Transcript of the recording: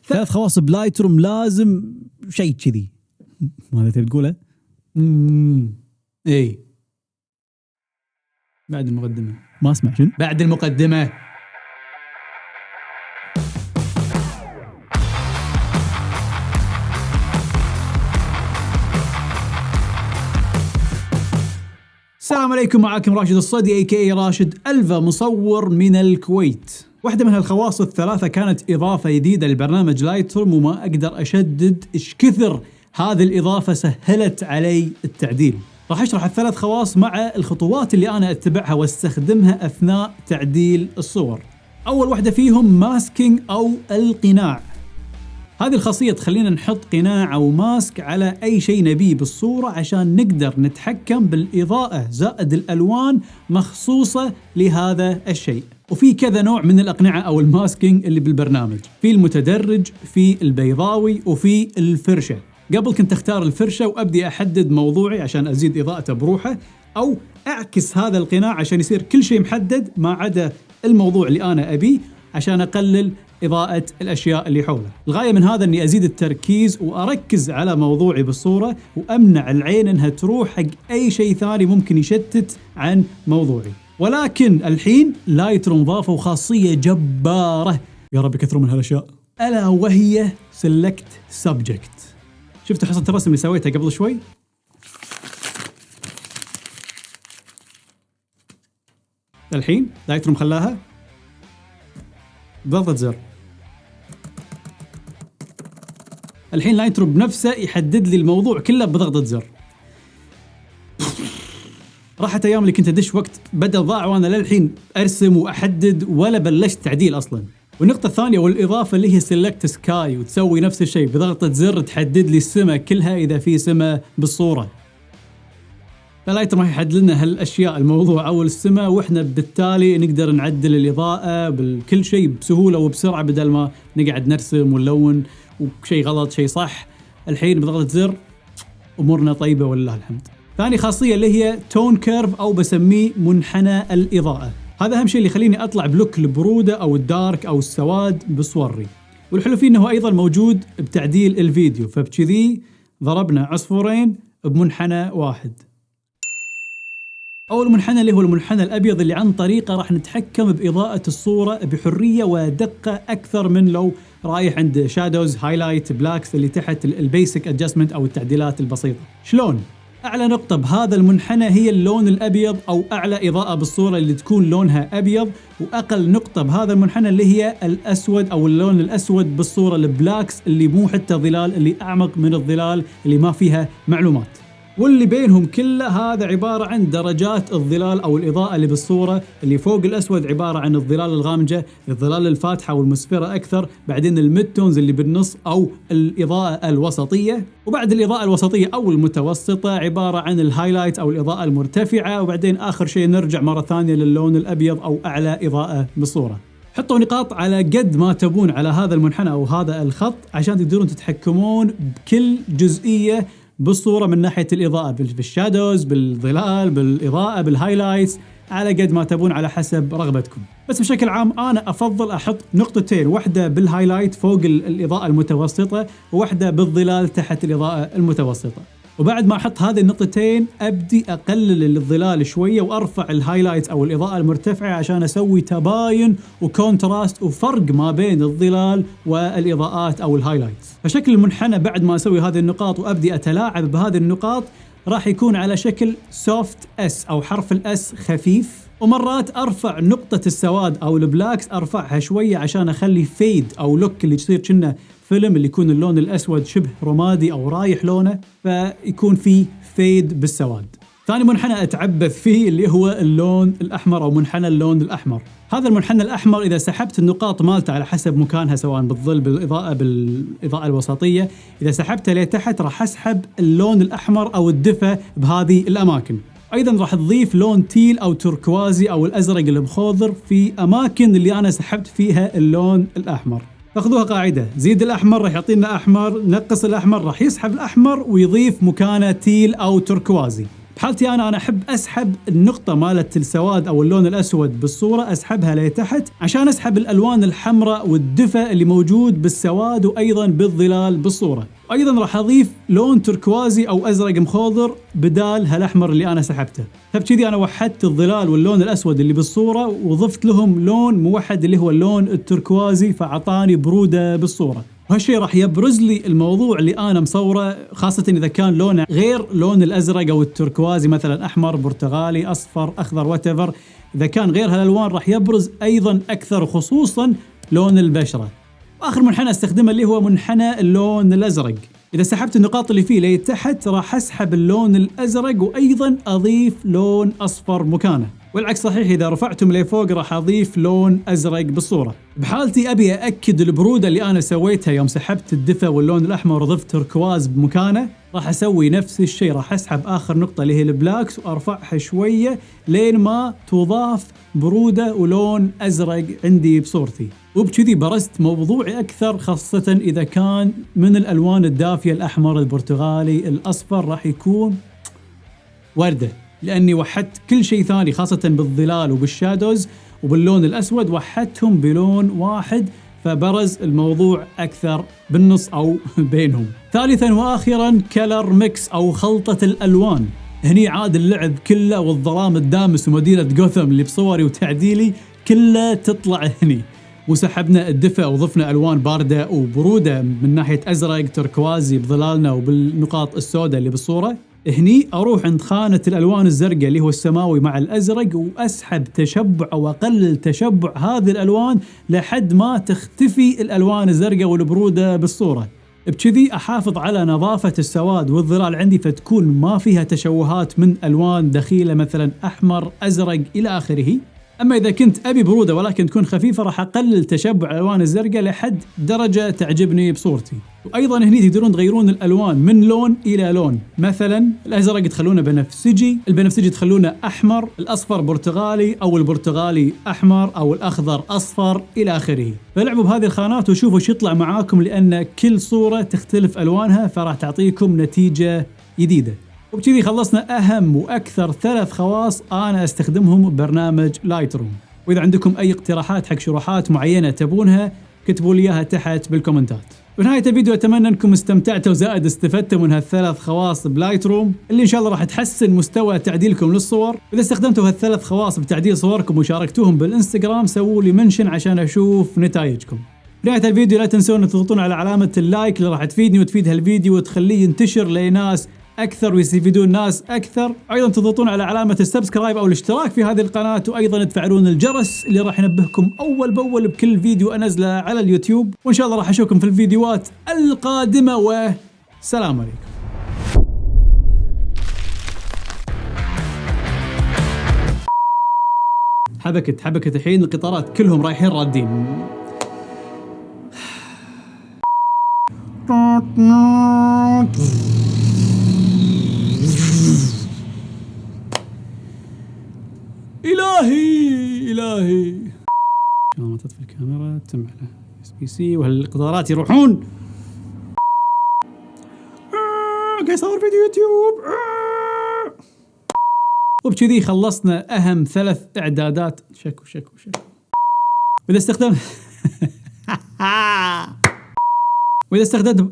3 خواص بلايتروم لازم شيء كذي. ماذا تبي تقوله؟ اي بعد المقدمة. ما اسمع شنو؟ بعد المقدمة. السلام عليكم، معاكم راشد الصدي اي راشد ألفا، مصور من الكويت. واحدة من هالخواص الثلاثة كانت إضافة جديدة للبرنامج لايتروم، وما أقدر أشدد إيش كثر هذه الإضافة سهلت علي التعديل. راح أشرح ال3 خواص مع الخطوات اللي أنا أتبعها واستخدمها أثناء تعديل الصور. أول واحدة فيهم ماسكينج أو القناع. هذه الخاصية تخلينا نحط قناع أو ماسك على أي شيء نبيه بالصورة عشان نقدر نتحكم بالإضاءة زائد الألوان مخصوصة لهذا الشيء. وفي كذا نوع من الأقنعة أو الماسكينج اللي بالبرنامج، في المتدرج، في البيضاوي، وفي الفرشة. قبل كنت أختار الفرشة وأبدي أحدد موضوعي عشان أزيد إضاءته بروحه، أو أعكس هذا القناع عشان يصير كل شيء محدد ما عدا الموضوع اللي أنا أبيه عشان أقلل إضاءة الأشياء اللي حوله. الغاية من هذا أني أزيد التركيز وأركز على موضوعي بالصورة، وأمنع العين أنها تروح حق أي شيء ثاني ممكن يشتت عن موضوعي. ولكن الحين لايتروم ضافوا خاصية جبارة، يا رب يكثروا من هالأشياء، ألا وهي Select Subject. شفتوا حصة الرسم اللي سويتها قبل شوي؟ الحين لايتروم خلاها بضغطة زر. الحين لايتروم بنفسه يحدد لي الموضوع كله بضغطة زر. راحت أيام اللي كنت أدش وقت بدل ضاع وأنا للحين أرسم وأحدد ولا بلشت تعديل أصلاً. والنقطة الثانية والإضافة اللي هي Select Sky، وتسوي نفس الشيء بضغطة زر تحدد لي السماء كلها إذا في سماء بالصورة. فلايتروم راح يحدد لنا هالأشياء، الموضوع أو السماء، وإحنا بالتالي نقدر نعدل الإضاءة بكل شيء بسهولة وبسرعة بدل ما نقعد نرسم ونلون وشيء غلط شيء صح. الحين بضغطة زر أمورنا طيبة ولله الحمد. ثاني خاصية اللي هي تون كيرف، أو بسميه منحنى الإضاءة. هذا أهم شيء اللي يخليني أطلع بلوك البرودة أو الدارك أو السواد بصوري. والحلو فيه أنه أيضا موجود بتعديل الفيديو، فبكذي ضربنا عصفورين بمنحنى واحد. أول منحنى اللي هو المنحنى الأبيض، اللي عن طريقه راح نتحكم بإضاءة الصورة بحرية ودقة أكثر من لو رايح عند شادوز، هايلايت، بلاكس اللي تحت البيسك أدجستمنت أو التعديلات البسيطة. شلون؟ أعلى نقطة بهذا المنحنى هي اللون الأبيض، أو أعلى إضاءة بالصورة اللي تكون لونها أبيض، وأقل نقطة بهذا المنحنى اللي هي الأسود أو اللون الأسود بالصورة، البلاكس اللي مو حتى ظلال، اللي أعمق من الظلال اللي ما فيها معلومات. واللي بينهم كله هذا عبارة عن درجات الظلال أو الإضاءة اللي بالصورة. اللي فوق الأسود عبارة عن الظلال الغامجة، الظلال الفاتحة والمسفرة أكثر، بعدين الميدتونز اللي بالنص أو الإضاءة الوسطية، وبعد الإضاءة الوسطية أو المتوسطة عبارة عن الهايلايت أو الإضاءة المرتفعة، وبعدين آخر شيء نرجع مرة ثانية للون الأبيض أو أعلى إضاءة بالصورة. حطوا نقاط على قد ما تبون على هذا المنحنى أو هذا الخط عشان تقدرون تتحكمون بكل جزئية بالصورة من ناحية الإضاءة، بالشادوز، بالظلال، بالإضاءة، بالهايلايتس، على قد ما تبون على حسب رغبتكم. بس بشكل عام أنا أفضل أحط نقطتين، واحدة بالهايلايت فوق الإضاءة المتوسطة، وواحدة بالظلال تحت الإضاءة المتوسطة. وبعد ما أحط هذه النقطتين أبدي أقلل الظلال شوية وأرفع الهايلايت أو الإضاءة المرتفعة عشان أسوي تباين وكونتراست وفرق ما بين الظلال والإضاءات أو الهايلايتس. فشكل المنحنى بعد ما أسوي هذه النقاط وأبدي أتلاعب بهذه النقاط راح يكون على شكل سوفت اس أو حرف الأس خفيف. ومرات أرفع نقطة السواد أو البلاكس أرفعها شوية عشان أخلي فيد أو لوك اللي يصير كنا فيلم، اللي يكون اللون الأسود شبه رمادي أو رايح لونه، فيكون فيه فيد بالسواد. ثاني منحنى أتعبث فيه اللي هو اللون الأحمر أو منحنى اللون الأحمر. هذا المنحنى الأحمر إذا سحبت النقاط مالته على حسب مكانها، سواء بالظل، بالإضاءة الوسطية، إذا سحبتها لتحت راح أسحب اللون الأحمر أو الدفى بهذه الأماكن. أيضا راح تضيف لون تيل أو تركوازي أو الأزرق المخضر في أماكن اللي أنا سحبت فيها اللون الأحمر. فاخذوها قاعدة، زيد الأحمر راح يعطينا أحمر، نقص الأحمر راح يسحب الأحمر ويضيف مكانه تيل أو تركوازي. بحالتي أنا أحب أسحب النقطة مالت السواد أو اللون الأسود بالصورة، أسحبها لتحت عشان أسحب الألوان الحمراء والدفء اللي موجود بالسواد وأيضا بالظلال بالصورة. وأيضا راح أضيف لون تركوازي أو أزرق مخضر بدال هالأحمر اللي أنا سحبته. فبكذي أنا وحدت الظلال واللون الأسود اللي بالصورة وضفت لهم لون موحد اللي هو اللون التركوازي، فعطاني برودة بالصورة. وهالشيء راح يبرز لي الموضوع اللي أنا مصوره، خاصة إذا كان لونه غير لون الأزرق أو التركوازي، مثلا أحمر، برتغالي، أصفر، أخضر، whatever. إذا كان غير هالألوان راح يبرز أيضا أكثر، وخصوصا لون البشرة. آخر منحنى استخدمه اللي هو منحنى اللون الأزرق. إذا سحبت النقاط اللي فيه لتحت راح أسحب اللون الأزرق وأيضا أضيف لون أصفر مكانه، والعكس صحيح، إذا رفعتم لفوق راح أضيف لون أزرق بالصورة. بحالتي أبي أأكد البرودة اللي أنا سويتها يوم سحبت الدفء واللون الأحمر وضفت تركواز بمكانه، راح أسوي نفس الشيء، راح أسحب آخر نقطة اللي هي البلاكس وأرفعها شوية لين ما تضاف برودة ولون أزرق عندي بصورتي. وبكذي برزت موضوعي أكثر، خاصة إذا كان من الألوان الدافية، الأحمر، البرتغالي، الأصفر، راح يكون وردة، لأني وحدت كل شيء ثاني خاصة بالظلال وبالشادوز وباللون الأسود، وحدتهم بلون واحد، فبرز الموضوع أكثر بالنص أو بينهم. ثالثا وآخرا كلر ميكس أو خلطة الألوان. هني عاد اللعب كله والظلام الدامس ومدينة غوثام اللي بصوري وتعديلي كله تطلع هني. وسحبنا الدفء وضفنا ألوان باردة وبرودة من ناحية أزرق تركوازي بظلالنا وبالنقاط السوداء اللي بالصورة. هني أروح عند خانة الألوان الزرقاء اللي هو السماوي مع الأزرق، وأسحب تشبع أو أقلل تشبع هذه الألوان لحد ما تختفي الألوان الزرقاء والبرودة بالصورة. بكذي أحافظ على نظافة السواد والظلال عندي، فتكون ما فيها تشوهات من ألوان دخيلة مثلا أحمر، أزرق إلى آخره. أما إذا كنت أبي برودة ولكن تكون خفيفة راح أقلل تشبع الألوان الزرقاء لحد درجة تعجبني بصورتي. وأيضا هني تقدرون تغيرون الألوان من لون إلى لون، مثلا الأزرق تخلونه بنفسجي، البنفسجي تخلونه أحمر، الأصفر برتغالي، أو البرتغالي أحمر، أو الأخضر أصفر إلى آخره. فلعبوا بهذه الخانات وشوفوا شو يطلع معاكم، لأن كل صورة تختلف ألوانها فراح تعطيكم نتيجة جديدة. وبكذي خلصنا أهم وأكثر 3 خواص أنا أستخدمهم ببرنامج لايت روم. وإذا عندكم أي اقتراحات حق شروحات معينة تبونها كتبوا لي إياها تحت بالكومنتات. ونهاية الفيديو أتمنى أنكم استمتعتوا وزائد استفدتوا من هالثلاث خواص بلايت روم اللي إن شاء الله راح تحسن مستوى تعديلكم للصور. وإذا استخدمتوا هالثلاث خواص بتعديل صوركم وشاركتوهم بالإنستغرام سووا لي منشن عشان أشوف نتائجكم. بنهاية الفيديو لا تنسون تضغطون على علامة اللايك اللي راح تفيدني وتفيد هالفيديو وتخليه ينتشر لناس أكثر ويستفيدون ناس أكثر. أيضا تضغطون على علامة السبسكرايب أو الاشتراك في هذه القناة، وأيضا تفعلون الجرس اللي راح ينبهكم أول بأول بكل فيديو أنزله على اليوتيوب. وإن شاء الله راح أشوفكم في الفيديوهات القادمة، وسلام عليكم. حبكت الحين القطارات كلهم رايحين رادين. إلهي ما تطفي الكاميرا تم على USB-C وهالقطارات يروحون. قاعد أصور فيديو يوتيوب. وبكذي خلصنا أهم 3 إعدادات. شكو وإذا استخدمت